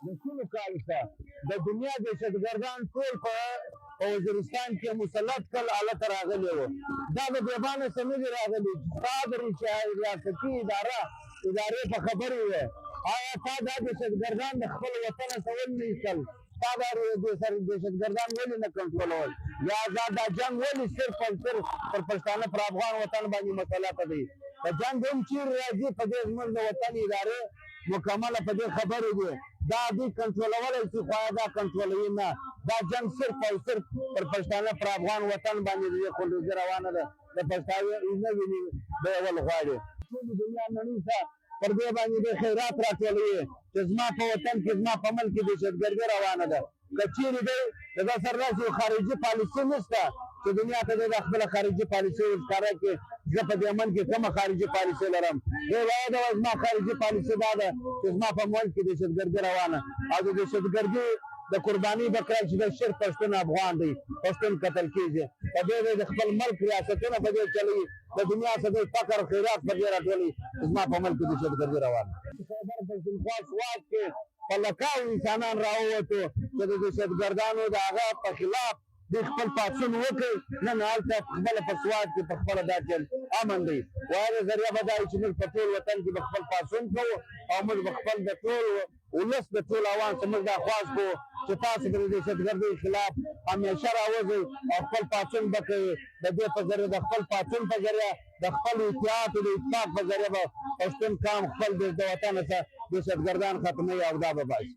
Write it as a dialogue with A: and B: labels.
A: د شلو کالو څخه د دنیا دهشتګردان ټول په وزیرستان کې مسلط کړل هلته راغلي وو. دا د بیابانه څه نه دي راغلي چې ستا د ریاستي ادارې په خبرې وې. آیا تا دا دهشتګردان د خپل وطنه څه ولې ایستل؟ تا دا دهشتګردان ولې نه کنټرولول؟ یا دا جنګ ولې صرف او صرف پر پښتانه پر افغان وطن باندې مسلطه دی؟ د جنګ هم چیرې راځي په دې زموږ د وطن ادارې مکمله په دې خبرې دي. دا دوی کنټرولولی شي خو دا کنټرولوي نه. دا جنګ صرف او صرف پر پښتانه پر افغان وطن باندې د دې خونډوزي روانه ده. د پښتانه نه ویني بیول غواړي. ټولې دنیا نړۍ ته پر دې باندې د خیرات راټولوي چې زما په وطن کې زما په ملک کې دهشتګردي روانه ده. که چیرې دی د ده سره داسې خارجي پالیسي نشته چې دنیا ته د خپله خارجي پالیسي ښکاره کړي. زه په دې من کې کومه خارجي پالیسي لرم؟ دی وایه دا زما خارجي پالیسي دا ده چې زما په ملک کې دهشتګردي روانه او د دهشتګردي د قرباني به کړل چې د شر پښتون افغان دی، پښتون قتل کېږي. په دې د خپل ملک ریاستونه په دې چلوي، د دنیا څخه د فقر خیرات په دې راټولوي چې زما په ملک کې دهشتګردي روانه. خیبر پښتونخوا سوات کې په لکاو انسانان راووتو چې د دهشتګردانو د هغه په خلاف دوی خپل پاڅون وکړي. نن هلته خپله په سوات کې په خپله دا ټول امن دی. وایا ذریعه به دا وي چې موږ په ټول وطن کې به خپل پاڅون کوو او موږ به خپل د ټول ولس د ټول عوام څخه موږ دا خواست کوو چې تاسو د دهشتګردۍ خلاف همیشه راوځئ او خپل پاڅون به کوئ. د دې په ذریعه د خپل پاڅون په ذریعه د خپل اتحاد او د اتفاق په ذریعه به پښتون قام خپل د وطن څخه دهشتګردان ختموي او دا به باشي.